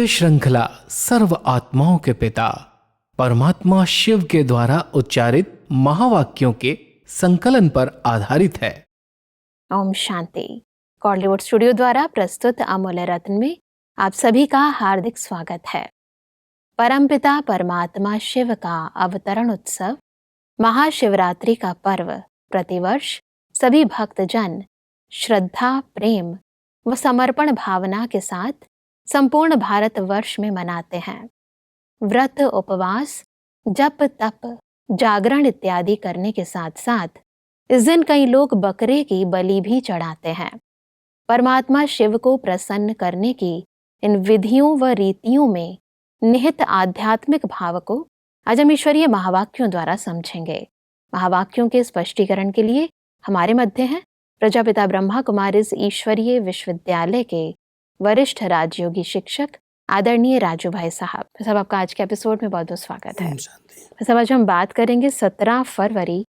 श्रृंखला सर्व आत्माओं के पिता परमात्मा शिव के द्वारा उच्चारित महावाक्यों के संकलन पर आधारित है। ओम शांति। कॉलीवुड स्टूडियो द्वारा प्रस्तुत अमूल्य रत्न में आप सभी का हार्दिक स्वागत है। परमपिता परमात्मा शिव का अवतरण उत्सव महाशिवरात्रि का पर्व प्रतिवर्ष सभी भक्तजन श्रद्धा, प्रेम व समर्पण भावना के साथ संपूर्ण भारतवर्ष में मनाते हैं। व्रत, उपवास, जप, तप, जागरण इत्यादि करने के साथ साथ इस दिन कई लोग बकरे की बलि भी चढ़ाते हैं। परमात्मा शिव को प्रसन्न करने की इन विधियों व रीतियों में निहित आध्यात्मिक भाव को आज हम ईश्वरीय महावाक्यों द्वारा समझेंगे। महावाक्यों के स्पष्टीकरण के लिए हमारे मध्य हैं प्रजापिता ब्रह्मा कुमारीज ईश्वरीय विश्वविद्यालय के वरिष्ठ राजयोगी शिक्षक आदरणीय राजू भाई साहब। सब आपका आज के एपिसोड में बहुत बहुत स्वागत है। सब आज हम बात करेंगे 17 फरवरी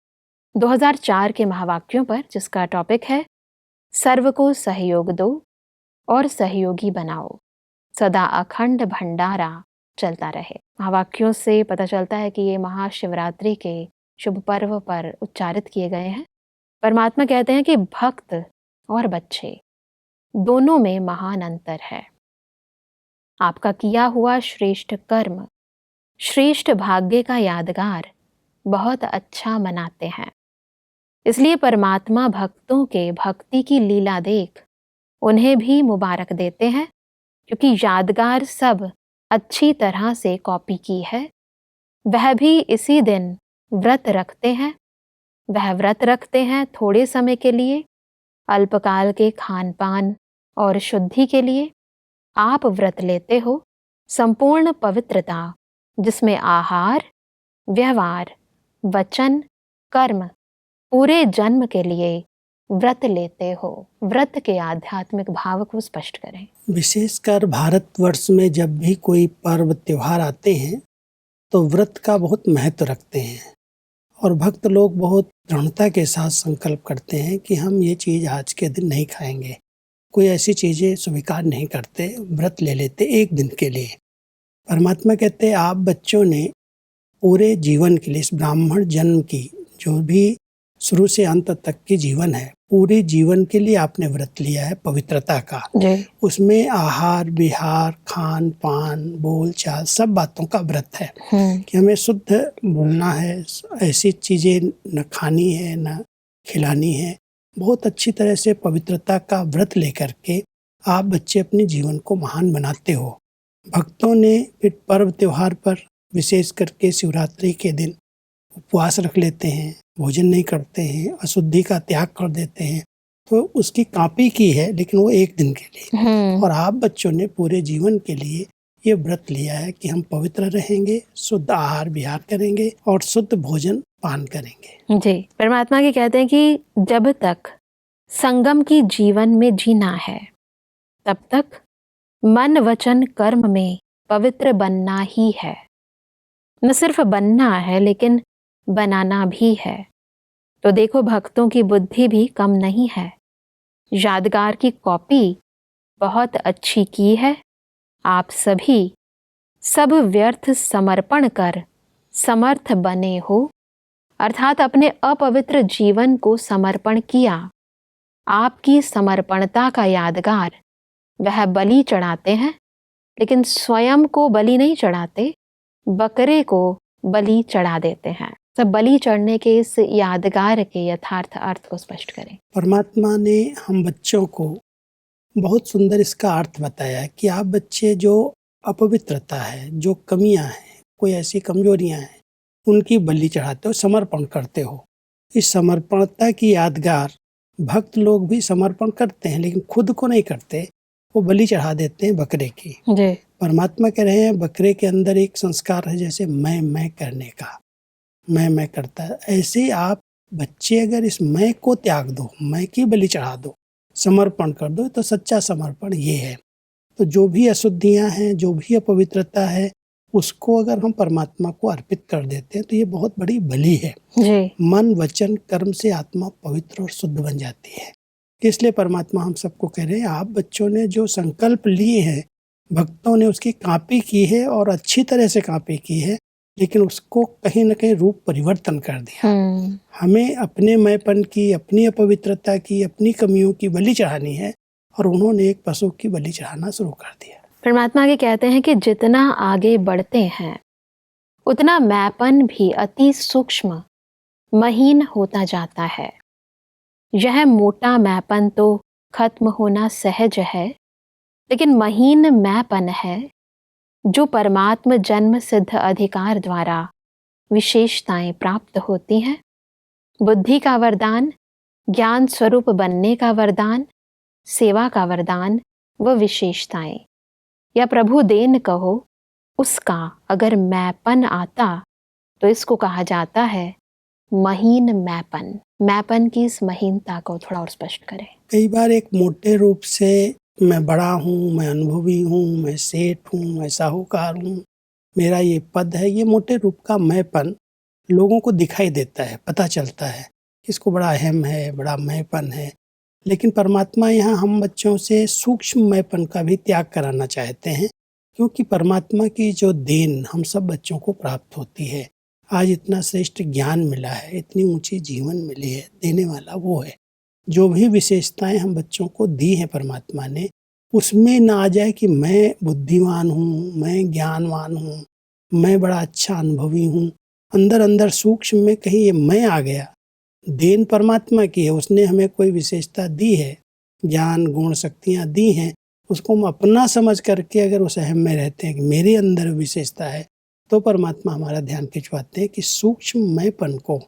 2004 के महावाक्यों पर, जिसका टॉपिक है सर्व को सहयोग दो और सहयोगी बनाओ, सदा अखंड भंडारा चलता रहे। महावाक्यों से पता चलता है कि ये महाशिवरात्रि के शुभ पर्व पर उच्चारित किए गए हैं। परमात्मा कहते हैं कि भक्त और बच्चे दोनों में महान अंतर है। आपका किया हुआ श्रेष्ठ कर्म, श्रेष्ठ भाग्य का यादगार बहुत अच्छा मनाते हैं। इसलिए परमात्मा भक्तों के भक्ति की लीला देख उन्हें भी मुबारक देते हैं, क्योंकि यादगार सब अच्छी तरह से कॉपी की है। वह भी इसी दिन व्रत रखते हैं। वह व्रत रखते हैं थोड़े समय के लिए, अल्पकाल के खान पान और शुद्धि के लिए। आप व्रत लेते हो संपूर्ण पवित्रता, जिसमें आहार, व्यवहार, वचन, कर्म पूरे जन्म के लिए व्रत लेते हो। व्रत के आध्यात्मिक भाव को स्पष्ट करें। विशेषकर भारतवर्ष में जब भी कोई पर्व त्योहार आते हैं तो व्रत का बहुत महत्व रखते हैं और भक्त लोग बहुत दृढ़ता के साथ संकल्प करते हैं कि हम ये चीज़ आज के दिन नहीं खाएंगे। कोई ऐसी चीज़ें स्वीकार नहीं करते, व्रत ले लेते एक दिन के लिए। परमात्मा कहते हैं आप बच्चों ने पूरे जीवन के लिए, इस ब्राह्मण जन्म की जो भी शुरू से अंत तक की जीवन है, पूरे जीवन के लिए आपने व्रत लिया है पवित्रता का। उसमें आहार, विहार, खान पान, बोल चाल सब बातों का व्रत है कि हमें शुद्ध बोलना है, ऐसी चीज़ें न खानी है न खिलानी है। बहुत अच्छी तरह से पवित्रता का व्रत लेकर के आप बच्चे अपने जीवन को महान बनाते हो। भक्तों ने फिर पर्व त्योहार पर विशेष करके शिवरात्रि के दिन उपवास रख लेते हैं, भोजन नहीं करते हैं, अशुद्धि का त्याग कर देते हैं। तो उसकी कॉपी की है, लेकिन वो एक दिन के लिए। और आप बच्चों ने पूरे जीवन के लिए ये व्रत लिया है कि हम पवित्र रहेंगे, शुद्ध आहार विहार करेंगे और शुद्ध भोजन पान करेंगे। जी, परमात्मा के कहते हैं कि जब तक संगम की जीवन में जीना है, तब तक मन वचन कर्म में पवित्र बनना ही है। न सिर्फ बनना है, लेकिन बनाना भी है। तो देखो, भक्तों की बुद्धि भी कम नहीं है। यादगार की कॉपी बहुत अच्छी की है। आप सभी सब व्यर्थ समर्पण कर समर्थ बने हो, अर्थात अपने अपवित्र जीवन को समर्पण किया। आपकी समर्पणता का यादगार वह बलि चढ़ाते हैं, लेकिन स्वयं को बलि नहीं चढ़ाते, बकरे को बलि चढ़ा देते हैं। तो बलि चढ़ने के इस यादगार के यथार्थ अर्थ को स्पष्ट करें। परमात्मा ने हम बच्चों को बहुत सुंदर इसका अर्थ बताया कि आप बच्चे जो अपवित्रता है, जो कमियां हैं, कोई ऐसी कमजोरियां हैं, उनकी बलि चढ़ाते हो, समर्पण करते हो। इस समर्पणता की यादगार भक्त लोग भी समर्पण करते हैं, लेकिन खुद को नहीं करते, वो बलि चढ़ा देते हैं बकरे की। परमात्मा कह रहे हैं बकरे के अंदर एक संस्कार है, जैसे मैं करने का, मैं करता है। ऐसे आप बच्चे अगर इस मैं को त्याग दो, मैं की बलि चढ़ा दो, समर्पण कर दो, तो सच्चा समर्पण ये है। तो जो भी अशुद्धियां हैं, जो भी अपवित्रता है, उसको अगर हम परमात्मा को अर्पित कर देते हैं तो ये बहुत बड़ी बलि है। मन वचन कर्म से आत्मा पवित्र और शुद्ध बन जाती है। इसलिए परमात्मा हम सबको कह रहे हैं आप बच्चों ने जो संकल्प लिए हैं भक्तों ने उसकी कॉपी की है और अच्छी तरह से कॉपी की है, लेकिन उसको कहीं न कहीं रूप परिवर्तन कर दिया। हमें अपने मैंपन की, अपनी अपवित्रता की, अपनी कमियों की बलि चढ़ानी है और उन्होंने एक पशु की बलि चढ़ाना शुरू कर दिया। परमात्मा आगे कहते हैं कि जितना आगे बढ़ते हैं उतना मैंपन भी अति सूक्ष्म, महीन होता जाता है। यह मोटा मैंपन तो खत्म होना सहज है, लेकिन महीन मैंपन है जो परमात्म जन्म सिद्ध अधिकार द्वारा विशेषताएं प्राप्त होती हैं। बुद्धि का वरदान, ज्ञान स्वरूप बनने का वरदान, सेवा का वरदान व विशेषताएं या प्रभु देन कहो, उसका अगर मैंपन आता तो इसको कहा जाता है महीन मैंपन। मैंपन की इस महीनता को थोड़ा और स्पष्ट करें। कई बार एक मोटे रूप से मैं बड़ा हूँ, मैं अनुभवी हूँ, मैं सेठ हूँ, मैं साहूकार हूँ, मेरा ये पद है, ये मोटे रूप का मैंपन लोगों को दिखाई देता है, पता चलता है इसको बड़ा अहम है, बड़ा मैंपन है। लेकिन परमात्मा यहाँ हम बच्चों से सूक्ष्म मैंपन का भी त्याग कराना चाहते हैं, क्योंकि परमात्मा की जो देन हम सब बच्चों को प्राप्त होती है, आज इतना श्रेष्ठ ज्ञान मिला है, इतनी ऊंची जीवन मिली है, देने वाला वो है। जो भी विशेषताएं हम बच्चों को दी हैं परमात्मा ने, उसमें ना आ जाए कि मैं बुद्धिमान हूँ, मैं ज्ञानवान हूँ, मैं बड़ा अच्छा अनुभवी हूँ। अंदर अंदर सूक्ष्म में कहीं ये मैं आ गया। देन परमात्मा की है, उसने हमें कोई विशेषता दी है, ज्ञान गुण शक्तियाँ दी हैं, उसको हम अपना समझ करके अगर उस अहम में रहते हैं कि मेरे अंदर विशेषता है, तो परमात्मा हमारा ध्यान खिंचवाते हैं कि सूक्ष्म मैंपन को,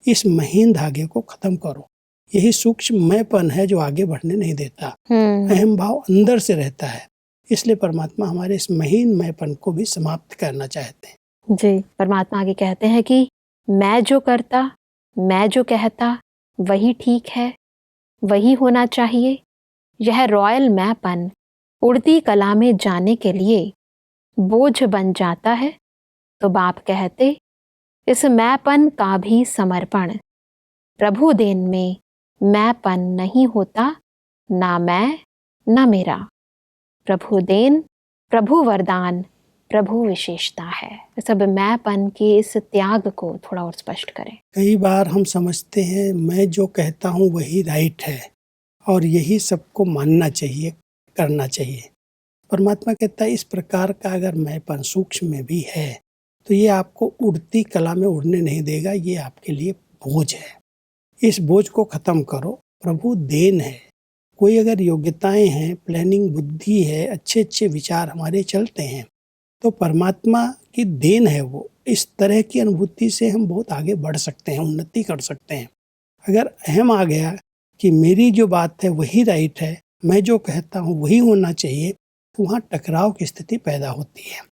इस महीन धागे को खत्म करो। यही सूक्ष्म मैंपन है जो आगे बढ़ने नहीं देता। अहम भाव अंदर से रहता है, इसलिए परमात्मा हमारे इस महीन मैंपन को भी समाप्त करना चाहते हैं। जी, परमात्मा आगे कहते हैं कि मैं जो करता, मैं जो कहता वही ठीक है, वही होना चाहिए। यह रॉयल मैंपन उड़ती कला में जाने के लिए बोझ बन जाता है, तो बाप कहते इस मैंपन का भी समर्पण। प्रभु देन में मैंपन नहीं होता, ना मैं ना मेरा। प्रभु देन, प्रभु वरदान, प्रभु विशेषता है। सब मैंपन के इस त्याग को थोड़ा और स्पष्ट करें। कई बार हम समझते हैं मैं जो कहता हूँ वही राइट है और यही सबको मानना चाहिए, करना चाहिए। परमात्मा कहता है इस प्रकार का अगर मैंपन सूक्ष्म में भी है तो ये आपको उड़ती कला में उड़ने नहीं देगा, ये आपके लिए बोझ है। इस बोझ को खत्म करो। प्रभु देन है। कोई अगर योग्यताएं हैं, प्लानिंग बुद्धि है, अच्छे अच्छे विचार हमारे चलते हैं, तो परमात्मा की देन है वो। इस तरह की अनुभूति से हम बहुत आगे बढ़ सकते हैं, उन्नति कर सकते हैं। अगर अहम आ गया कि मेरी जो बात है वही राइट है, मैं जो कहता हूँ वही होना चाहिए, तो वहाँ टकराव की स्थिति पैदा होती है।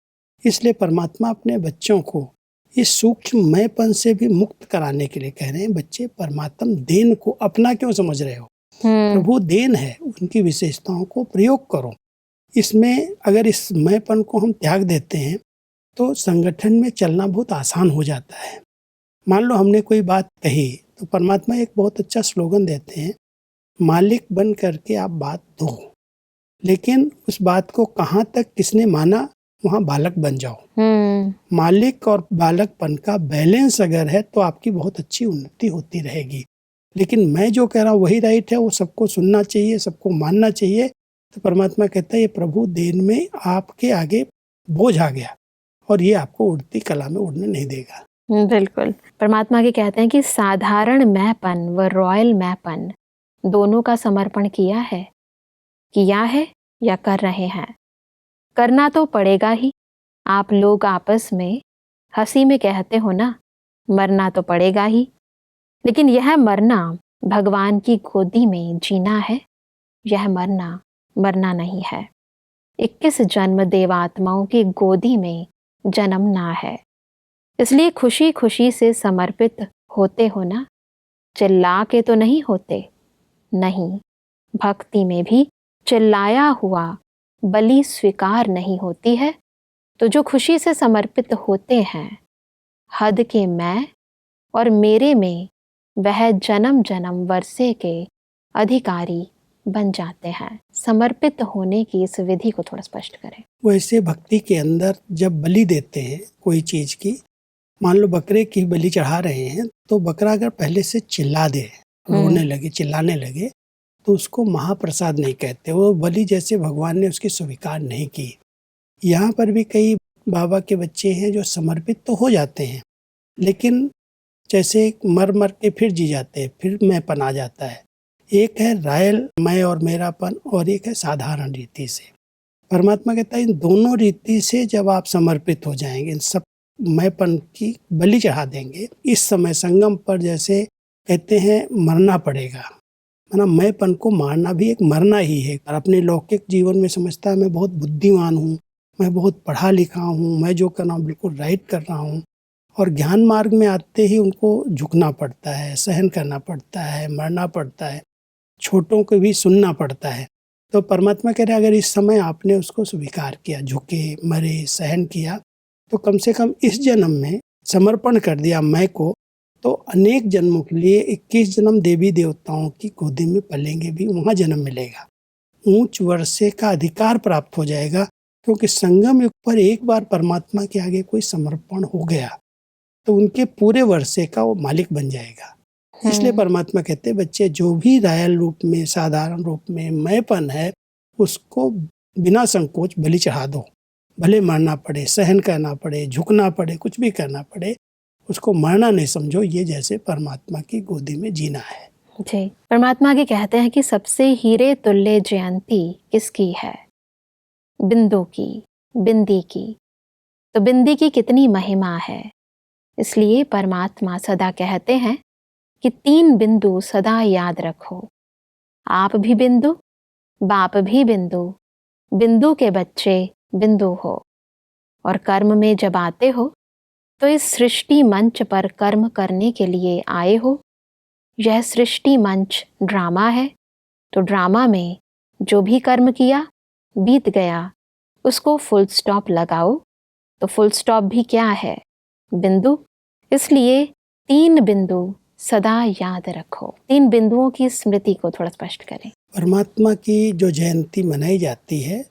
इसलिए परमात्मा अपने बच्चों को इस सूक्ष्म मैंपन से भी मुक्त कराने के लिए कह रहे हैं, बच्चे परमात्मा देन को अपना क्यों समझ रहे हो? प्रभु देन है, उनकी विशेषताओं को प्रयोग करो। इसमें अगर इस मैंपन को हम त्याग देते हैं तो संगठन में चलना बहुत आसान हो जाता है। मान लो हमने कोई बात कही तो परमात्मा एक बहुत अच्छा स्लोगन देते हैं, मालिक बन करके आप बात दो, लेकिन उस बात को कहाँ तक किसने माना वहाँ बालक बन जाओ। मालिक और बालकपन का बैलेंस अगर है तो आपकी बहुत अच्छी उन्नति होती रहेगी। लेकिन मैं जो कह रहा हूँ वही राइट है, वो सबको सुनना चाहिए, सबको मानना चाहिए, तो परमात्मा कहता है ये प्रभु देन में आपके आगे बोझ आ गया और ये आपको उड़ती कला में उड़ने नहीं देगा। बिल्कुल। परमात्मा के कहते हैं कि साधारण मैंपन व रॉयल मैंपन दोनों का समर्पण किया है या कर रहे हैं। करना तो पड़ेगा ही। आप लोग आपस में हंसी में कहते हो ना, मरना तो पड़ेगा ही, लेकिन यह मरना भगवान की गोदी में जीना है, यह मरना नहीं है। 21 जन्म देवात्माओं की गोदी में जन्मना है। इसलिए खुशी खुशी से समर्पित होते हो ना, चिल्ला के तो नहीं होते। नहीं, भक्ति में भी चिल्लाया हुआ बलि स्वीकार नहीं होती है। तो जो खुशी से समर्पित होते हैं, हद के मैं और मेरे में वह जन्म जन्म वर्षे के अधिकारी बन जाते हैं? समर्पित होने की इस विधि को थोड़ा स्पष्ट करें। वैसे भक्ति के अंदर जब बलि देते हैं कोई चीज की, मान लो बकरे की बलि चढ़ा रहे हैं, तो बकरा अगर पहले से चिल्ला दे, रोने लगे, चिल्लाने लगे, तो उसको महाप्रसाद नहीं कहते। वो बलि जैसे भगवान ने उसकी स्वीकार नहीं की। यहाँ पर भी कई बाबा के बच्चे हैं जो समर्पित तो हो जाते हैं, लेकिन जैसे मर मर के फिर जी जाते हैं, फिर मैंपन आ जाता है। एक है रॉयल मैं और मेरापन, और एक है साधारण रीति से। परमात्मा कहता है इन दोनों रीति से जब आप समर्पित हो जाएंगे, इन सब मैंपन की बलि चढ़ा देंगे, इस समय संगम पर जैसे कहते हैं मरना पड़ेगा, मतलब मैंपन को मारना भी एक मरना ही है। और अपने लौकिक जीवन में समझता है मैं बहुत बुद्धिमान हूँ, मैं बहुत पढ़ा लिखा हूँ, मैं जो कर रहा हूँ बिल्कुल राइट कर रहा हूँ, और ज्ञान मार्ग में आते ही उनको झुकना पड़ता है, सहन करना पड़ता है, मरना पड़ता है, छोटों को भी सुनना पड़ता है। तो परमात्मा कह रहे अगर इस समय आपने उसको स्वीकार किया, झुके, मरे, सहन किया, तो कम से कम इस जन्म में समर्पण कर दिया मैं को, तो अनेक जन्मों के लिए 21 जन्म देवी देवताओं की गोदी में पलेंगे भी, वहाँ जन्म मिलेगा, ऊंच वर्षे का अधिकार प्राप्त हो जाएगा। क्योंकि संगम युग पर एक बार परमात्मा के आगे कोई समर्पण हो गया तो उनके पूरे वर्षे का वो मालिक बन जाएगा। इसलिए परमात्मा कहते हैं बच्चे जो भी रायल रूप में, साधारण रूप में मैंपन है, उसको बिना संकोच बलि चढ़ा दो। भले मरना पड़े, सहन करना पड़े, झुकना पड़े, कुछ भी करना पड़े, उसको मरना नहीं समझो। ये जैसे परमात्मा की गोदी में जीना है। जी, परमात्मा आगे कहते हैं कि सबसे हीरे तुल्य जयंती किसकी है? बिंदु की, बिंदी की। तो बिंदी की कितनी महिमा है, इसलिए परमात्मा सदा कहते हैं कि 3 बिंदु सदा याद रखो। आप भी बिंदु, बाप भी बिंदु, बिंदु के बच्चे बिंदु हो। और कर्म में जब आते हो तो इस सृष्टि मंच पर कर्म करने के लिए आए हो। यह सृष्टि मंच ड्रामा है, तो ड्रामा में जो भी कर्म किया बीत गया, उसको फुल स्टॉप लगाओ। तो फुल स्टॉप भी क्या है? बिंदु। इसलिए 3 बिंदु सदा याद रखो। 3 बिंदुओं की स्मृति को थोड़ा स्पष्ट करें। परमात्मा की जो जयंती मनाई जाती है,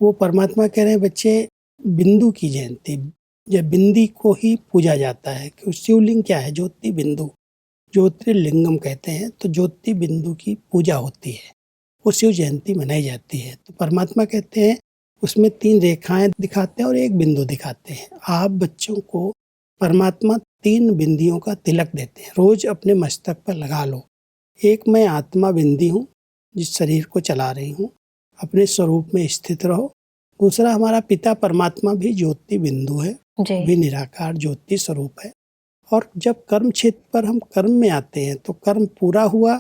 वो परमात्मा कह रहे हैं बच्चे बिंदु की जयंती, जब बिंदी को ही पूजा जाता है। कि शिवलिंग क्या है? ज्योति बिंदु, ज्योतिर्लिंगम कहते हैं। तो ज्योति बिंदु की पूजा होती है, वो शिव जयंती मनाई जाती है। तो परमात्मा कहते हैं उसमें 3 रेखाएं दिखाते हैं और 1 बिंदु दिखाते हैं। आप बच्चों को परमात्मा 3 बिंदियों का तिलक देते हैं, रोज अपने मस्तक पर लगा लो। एक मैं आत्मा बिंदी हूँ, जिस शरीर को चला रही हूँ, अपने स्वरूप में स्थित रहो। दूसरा हमारा पिता परमात्मा भी ज्योति बिंदु है, भी निराकार ज्योति स्वरूप है। और जब कर्म क्षेत्र पर हम कर्म में आते हैं तो कर्म पूरा हुआ,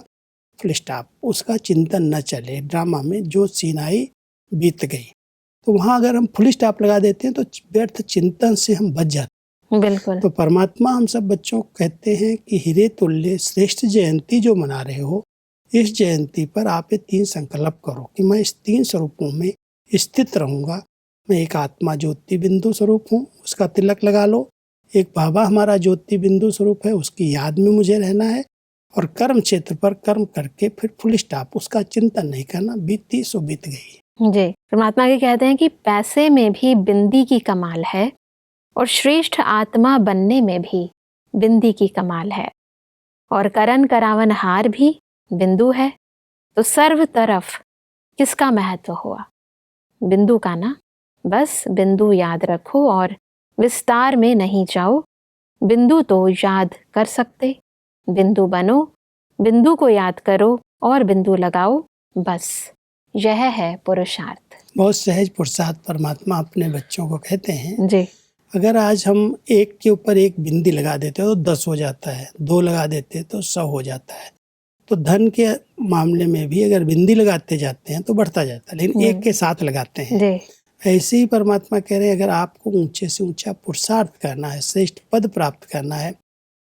फुल स्टॉप, उसका चिंतन न चले। ड्रामा में जो सीन आई बीत गई, तो वहाँ अगर हम फुल स्टॉप लगा देते हैं तो व्यर्थ चिंतन से हम बच जाते हैं। बिल्कुल। तो परमात्मा हम सब बच्चों को कहते हैं कि हीरे तुल्य श्रेष्ठ जयंती जो मना रहे हो, इस जयंती पर आप ये 3 संकल्प करो कि मैं इस 3 स्वरूपों में स्थित रहूंगा। मैं एक आत्मा ज्योति बिंदु स्वरूप हूँ, उसका तिलक लगा लो। एक बाबा हमारा ज्योति बिंदु स्वरूप है, उसकी याद में मुझे रहना है। और कर्म क्षेत्र पर कर्म करके फिर फुल स्टॉप, उसका चिंतन नहीं करना। बीती सो बीत गई। जी, परमात्मा के कहते हैं कि पैसे में भी बिंदी की कमाल है और श्रेष्ठ आत्मा बनने में भी बिंदी की कमाल है। और करन करावन हार भी बिंदु है। तो सर्व तरफ किसका महत्व हुआ? बिंदु का ना। बस बिंदु याद रखो और विस्तार में नहीं जाओ। बिंदु तो याद कर सकते, बिंदु बनो, बिंदु को याद करो और बिंदु लगाओ। बस यह है पुरुषार्थ। बहुत सहज पुरुषार्थ परमात्मा अपने बच्चों को कहते हैं। जी। अगर आज हम 1 के ऊपर 1 बिंदी लगा देते तो 10 हो जाता है, 2 लगा देते तो 100 हो जाता है। तो धन के मामले में भी अगर बिंदी लगाते जाते हैं तो बढ़ता जाता है, लेकिन 1 के साथ लगाते हैं। जी। ऐसे ही परमात्मा कह रहे हैं अगर आपको ऊंचे से ऊंचा पुरुषार्थ करना है, श्रेष्ठ पद प्राप्त करना है,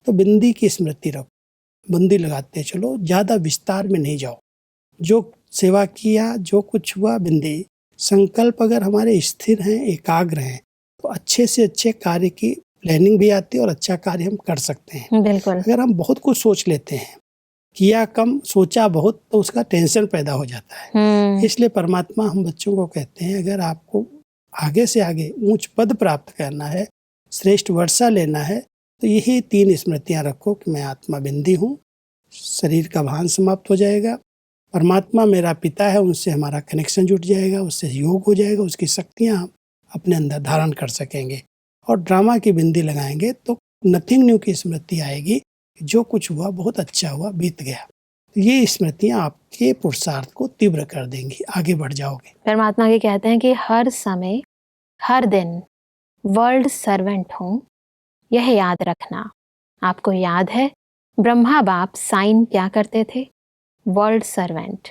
तो बिंदी की स्मृति रखो, बिंदी लगाते चलो, ज़्यादा विस्तार में नहीं जाओ। जो सेवा किया, जो कुछ हुआ, बिंदी। संकल्प अगर हमारे स्थिर हैं, एकाग्र हैं, तो अच्छे से अच्छे कार्य की प्लानिंग भी आती है और अच्छा कार्य हम कर सकते हैं। बिल्कुल। अगर हम बहुत कुछ सोच लेते हैं किया कम सोचा बहुत तो उसका टेंशन पैदा हो जाता है। इसलिए परमात्मा हम बच्चों को कहते हैं, अगर आपको आगे से आगे ऊंच पद प्राप्त करना है, श्रेष्ठ वर्षा लेना है, तो यही 3 स्मृतियां रखो कि मैं आत्मा बिंदी हूँ, शरीर का भान समाप्त हो जाएगा, परमात्मा मेरा पिता है, उनसे हमारा कनेक्शन जुट जाएगा, उससे योग हो जाएगा, उसकी शक्तियाँ हम अपने अंदर धारण कर सकेंगे। और ड्रामा की बिंदी लगाएंगे तो नथिंग न्यू की स्मृति आएगी, जो कुछ हुआ बहुत अच्छा हुआ, बीत गया। ये स्मृतियाँ आपके पुरुषार्थ को तीव्र कर देंगी, आगे बढ़ जाओगे। परमात्मा के कहते हैं कि हर समय हर दिन वर्ल्ड सर्वेंट हूँ, यह याद रखना। आपको याद है ब्रह्मा बाप साइन क्या करते थे? World servant.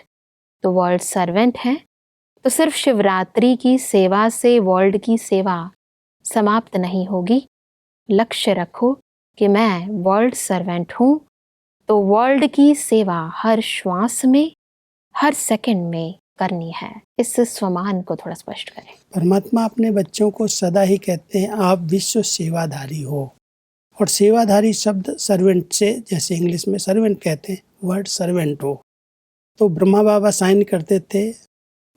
तो वर्ल्ड सर्वेंट हैं तो सिर्फ शिवरात्रि की सेवा से वर्ल्ड की सेवा समाप्त नहीं होगी। लक्ष्य रखो कि मैं वर्ल्ड सर्वेंट हूँ, तो वर्ल्ड की सेवा हर श्वास में, हर सेकंड में करनी है। इस स्वमान को थोड़ा स्पष्ट करें। परमात्मा अपने बच्चों को सदा ही कहते हैं, आप विश्व सेवाधारी हो। और सेवाधारी शब्द सर्वेंट से, जैसे इंग्लिश में सर्वेंट कहते हैं, वर्ड सर्वेंट हो। तो ब्रह्मा बाबा साइन करते थे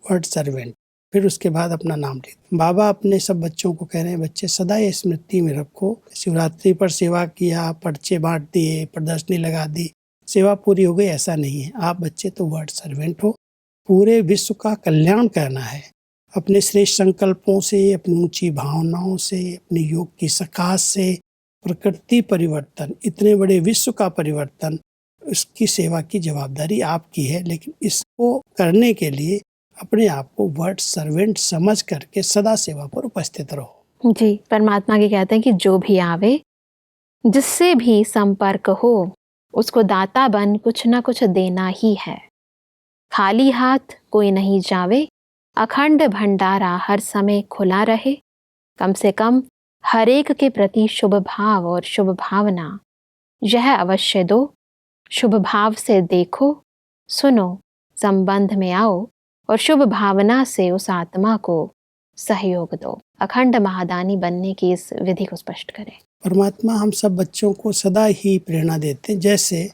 वर्ड सर्वेंट, फिर उसके बाद अपना नाम लिखते। बाबा अपने सब बच्चों को कह रहे हैं, बच्चे सदा ये स्मृति में रखो, शिवरात्रि पर सेवा किया, पर्चे बांट दिए, प्रदर्शनी लगा दी, सेवा पूरी हो गई, ऐसा नहीं है। आप बच्चे तो वर्ड सर्वेंट हो, पूरे विश्व का कल्याण करना है। अपने श्रेष्ठ संकल्पों से, अपनी ऊंची भावनाओं से, अपनी योग की सकाश से प्रकृति परिवर्तन, इतने बड़े विश्व का परिवर्तन, उसकी सेवा की जवाबदारी आपकी है। लेकिन इसको करने के लिए अपने आप को वर्ड सर्वेंट समझ करके सदा सेवा पर उपस्थित रहो। जी, परमात्मा के कहते हैं कि जो भी आवे, जिससे भी संपर्क हो, उसको दाता बन कुछ ना कुछ देना ही है। खाली हाथ कोई नहीं जावे, अखंड भंडारा हर समय खुला रहे। कम से कम हर एक के प्रति शुभ भाव और शुभ भावना यह अवश्य दो। शुभ भाव से देखो, सुनो, संबंध में आओ और शुभ भावना से उस आत्मा को सहयोग दो। अखंड महादानी बनने की इस विधि को स्पष्ट करें। परमात्मा हम सब बच्चों को सदा ही प्रेरणा देते हैं। जैसे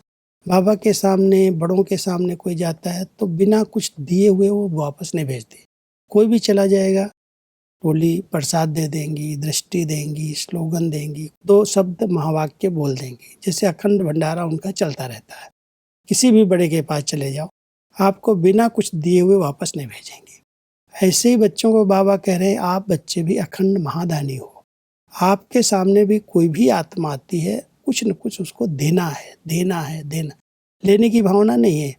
बाबा के सामने, बड़ों के सामने कोई जाता है तो बिना कुछ दिए हुए वो वापस नहीं भेजते। कोई भी चला जाएगा, टोली प्रसाद दे देंगी, दृष्टि देंगी, स्लोगन देंगी, 2 शब्द महावाक्य बोल देंगी। जैसे अखंड भंडारा उनका चलता रहता है। किसी भी बड़े के पास चले जाओ, आपको बिना कुछ दिए हुए वापस नहीं भेजेंगे। ऐसे ही बच्चों को बाबा कह रहे हैं, आप बच्चे भी अखंड महादानी हो। आपके सामने भी कोई भी आत्मा आती है, कुछ न कुछ उसको देना है, देना है, देना। लेने की भावना नहीं है,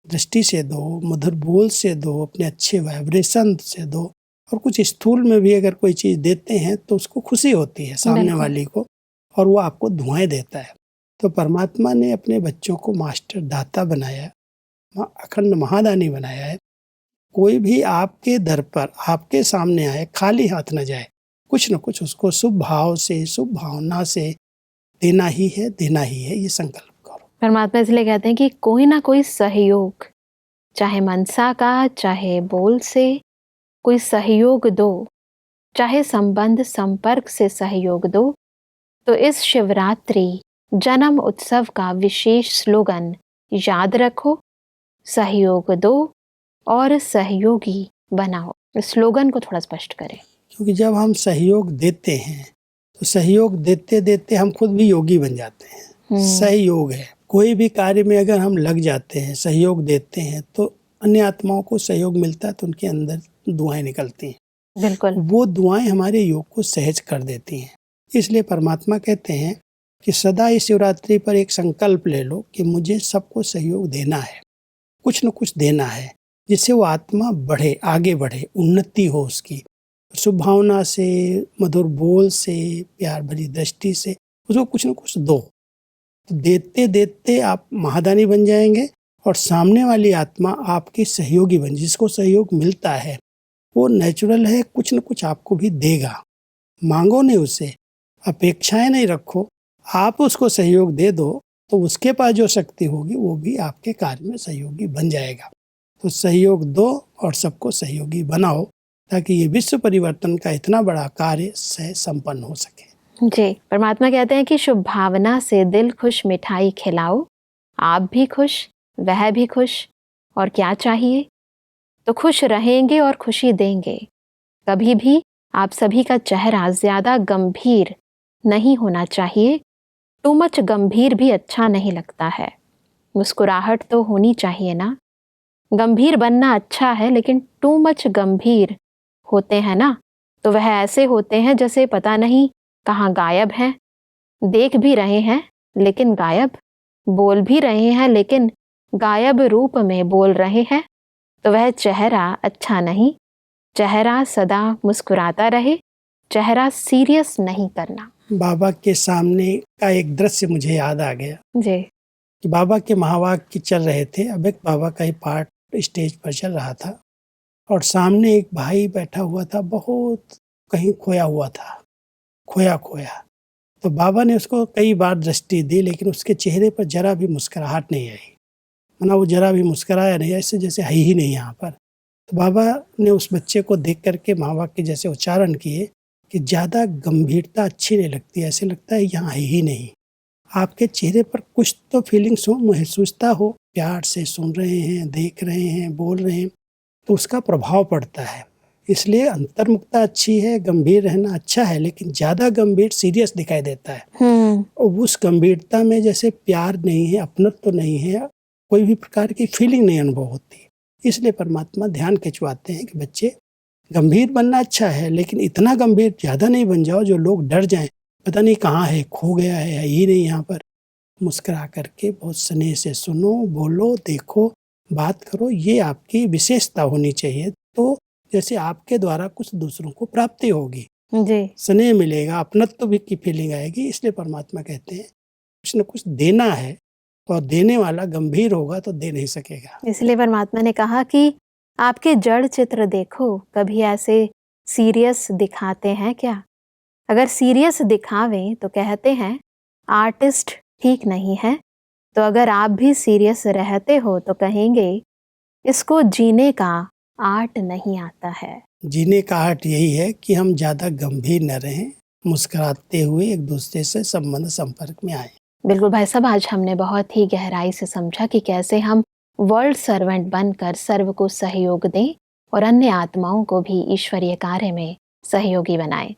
दृष्टि से दो, मधुर बोल से दो, अपने अच्छे वाइब्रेशन से दो। और कुछ स्थूल में भी अगर कोई चीज़ देते हैं तो उसको खुशी होती है सामने वाली को, और वो आपको दुआएं देता है। तो परमात्मा ने अपने बच्चों को मास्टर दाता बनाया, अखंड महादानी बनाया है। कोई भी आपके दर पर, आपके सामने आए, खाली हाथ न जाए, कुछ न कुछ उसको शुभ भाव से, शुभ भावना से देना ही है, देना ही है, ये संकल्प करो। परमात्मा इसलिए कहते हैं कि कोई ना कोई सहयोग, चाहे मनसा का, चाहे बोल से, कोई सहयोग दो, चाहे संबंध संपर्क से सहयोग दो। तो इस शिवरात्रि जन्म उत्सव का विशेष स्लोगन याद रखो, सहयोग दो और सहयोगी बनाओ। इस स्लोगन को थोड़ा स्पष्ट करें। क्योंकि जब हम सहयोग देते हैं तो सहयोग देते देते हम खुद भी योगी बन जाते हैं। सहयोग है, कोई भी कार्य में अगर हम लग जाते हैं, सहयोग देते हैं, तो अन्य आत्माओं को सहयोग मिलता है, तो उनके अंदर दुआएं निकलती हैं। बिल्कुल, वो दुआएं हमारे योग को सहज कर देती हैं। इसलिए परमात्मा कहते हैं कि सदा इस शिवरात्रि पर एक संकल्प ले लो कि मुझे सबको सहयोग देना है, कुछ न कुछ देना है, जिससे वो आत्मा बढ़े, आगे बढ़े, उन्नति हो उसकी। शुभ भावना से, मधुर बोल से, प्यार भरी दृष्टि से उसको कुछ न कुछ दो। तो देते देते आप महादानी बन जाएंगे और सामने वाली आत्मा आपकी सहयोगी बन, जिसको सहयोग मिलता है वो नेचुरल है, कुछ न कुछ आपको भी देगा। मांगो नहीं उससे, अपेक्षाएं नहीं रखो, आप उसको सहयोग दे दो तो उसके पास जो शक्ति होगी वो भी आपके कार्य में सहयोगी बन जाएगा। तो सहयोग दो और सबको सहयोगी बनाओ, ताकि ये विश्व परिवर्तन का इतना बड़ा कार्य से संपन्न हो सके। जी, परमात्मा कहते हैं कि शुभ भावना से दिल खुश मिठाई खिलाओ, आप भी खुश, वह भी खुश, और क्या चाहिए? तो खुश रहेंगे और खुशी देंगे। कभी भी आप सभी का चेहरा ज्यादा गंभीर नहीं होना चाहिए। टू मच गंभीर भी अच्छा नहीं लगता है। मुस्कुराहट तो होनी चाहिए ना। गंभीर बनना अच्छा है, लेकिन टू मच गंभीर होते हैं ना, तो वह ऐसे होते हैं जैसे पता नहीं कहाँ गायब हैं। देख भी रहे हैं लेकिन गायब, बोल भी रहे हैं लेकिन गायब रूप में बोल रहे हैं। तो वह चेहरा अच्छा नहीं। चेहरा सदा मुस्कुराता रहे, चेहरा सीरियस नहीं करना। बाबा के सामने का एक दृश्य मुझे याद आ गया जी। कि बाबा के महावाक्य चल रहे थे। अब एक बाबा का ही पाठ स्टेज पर चल रहा था और सामने एक भाई बैठा हुआ था, बहुत कहीं खोया हुआ था, खोया खोया। तो बाबा ने उसको कई बार दृष्टि दी, लेकिन उसके चेहरे पर जरा भी मुस्कुराहट नहीं आई। माना वो जरा भी मुस्कुराया नहीं, ऐसे जैसे है ही नहीं यहाँ पर। तो बाबा ने उस बच्चे को देख करके महावाक्य जैसे उच्चारण किए कि ज़्यादा गंभीरता अच्छी नहीं लगती, ऐसे लगता है यहाँ है ही नहीं। आपके चेहरे पर कुछ तो फीलिंग्स हो, महसूसता हो, प्यार से सुन रहे हैं, देख रहे हैं, बोल रहे हैं, तो उसका प्रभाव पड़ता है। इसलिए अंतर्मुखता अच्छी है, गंभीर रहना अच्छा है, लेकिन ज़्यादा गंभीर सीरियस दिखाई देता है। और उस गंभीरता में जैसे प्यार नहीं है, अपनत्व तो नहीं है, कोई भी प्रकार की फीलिंग नहीं अनुभव होती। इसलिए परमात्मा ध्यान खिंचवाते हैं कि बच्चे गंभीर बनना अच्छा है, लेकिन इतना गंभीर ज़्यादा नहीं बन जाओ जो लोग डर जाएं, पता नहीं कहाँ है, खो गया है ही नहीं यहाँ पर। मुस्कुरा करके बहुत स्नेह से सुनो, बोलो, देखो, बात करो, ये आपकी विशेषता होनी चाहिए। तो जैसे आपके द्वारा कुछ दूसरों को प्राप्ति होगी, जी। स्नेह मिलेगा, अपनत्व भी की फीलिंग आएगी। इसलिए परमात्मा कहते हैं कुछ न कुछ देना है, और देने वाला गंभीर होगा तो दे नहीं सकेगा। इसलिए परमात्मा ने कहा कि आपके जड़ चित्र देखो, कभी ऐसे सीरियस दिखाते हैं क्या? अगर सीरियस दिखावें तो कहते हैं आर्टिस्ट ठीक नहीं है। तो अगर आप भी सीरियस रहते हो तो कहेंगे इसको जीने का आर्ट नहीं आता है। जीने का आर्ट यही है कि हम ज़्यादा गंभीर न रहें, मुस्कुराते हुए एक दूसरे से संबंध संपर्क में आए। बिल्कुल भाई साहब, आज हमने बहुत ही गहराई से समझा कि कैसे हम वर्ल्ड सर्वेंट बनकर सर्व को सहयोग दें और अन्य आत्माओं को भी ईश्वरीय कार्य में सहयोगी बनाएं।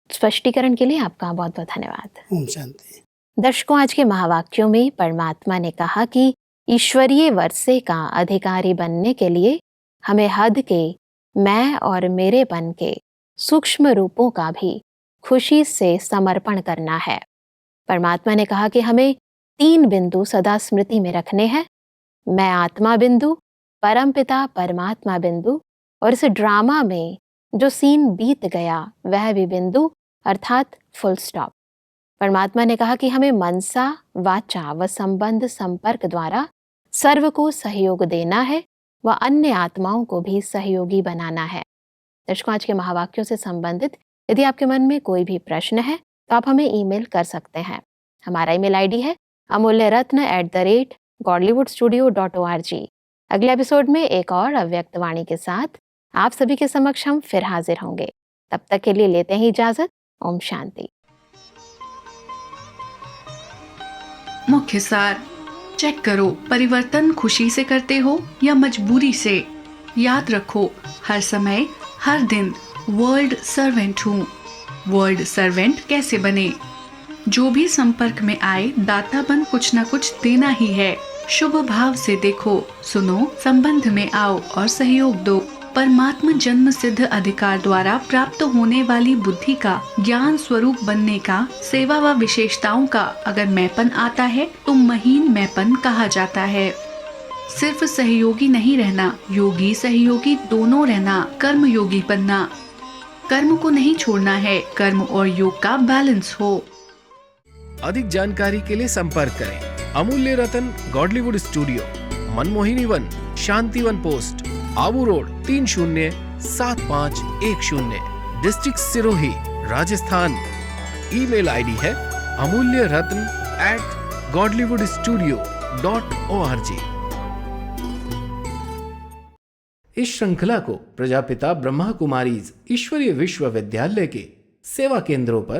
स्पष्टीकरण के लिए आपका बहुत बहुत धन्यवाद। ओम शांति। दर्शकों, आज के महावाक्यों में परमात्मा ने कहा कि ईश्वरीय वर्षे का अधिकारी बनने के लिए हमें हद के मैं और मेरेपन के सूक्ष्म रूपों का भी खुशी से समर्पण करना है। परमात्मा ने कहा कि हमें 3 बिंदु सदा स्मृति में रखने हैं। मैं आत्मा बिंदु, परमपिता परमात्मा बिंदु, और इस ड्रामा में जो सीन बीत गया वह भी बिंदु, अर्थात फुल स्टॉप। परमात्मा ने कहा कि हमें मनसा, वाचा व संबंध संपर्क द्वारा सर्व को सहयोग देना है व अन्य आत्माओं को भी सहयोगी बनाना है। दर्शकों, आज के महावाक्यों से संबंधित यदि आपके मन में कोई भी प्रश्न है तो आप हमें ईमेल कर सकते हैं। हमारा ईमेल आईडी है amulyaratna@godlywoodstudio.org। अगले एपिसोड में एक और अव्यक्त वाणी के साथ आप सभी के समक्ष हम फिर हाजिर होंगे। तब तक के लिए लेते हैं इजाजत। ओम शांति। मुख्य सार, चेक करो परिवर्तन खुशी से करते हो या मजबूरी से। याद रखो, हर समय हर दिन वर्ल्ड सर्वेंट हूँ। वर्ल्ड सर्वेंट कैसे बने? जो भी संपर्क में आए दाता बन कुछ न कुछ देना ही है। शुभ भाव से देखो, सुनो, संबंध में आओ और सहयोग दो। परमात्मा जन्म सिद्ध अधिकार द्वारा प्राप्त होने वाली बुद्धि का ज्ञान स्वरूप बनने का, सेवा व विशेषताओं का अगर मैंपन आता है तो महीन मैंपन कहा जाता है। सिर्फ सहयोगी नहीं रहना, योगी सहयोगी दोनों रहना, कर्म योगी बनना। कर्म को नहीं छोड़ना है, कर्म और योग का बैलेंस हो। अधिक जानकारी के लिए संपर्क करें Amulya Ratan Godlywood studio, Manmohini Van, Shanti Van post, Abu road 307510, district Sirohi, Rajasthan. Email ID है amulyaratn@godlywoodstudio.org। इस श्रृंखला को प्रजापिता ब्रह्मा कुमारीज ईश्वरीय विश्वविद्यालय के सेवा केंद्रों पर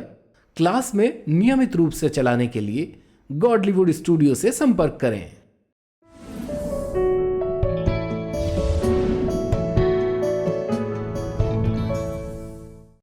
क्लास में नियमित रूप से चलाने के लिए गॉडलीवुड स्टूडियो से संपर्क करें।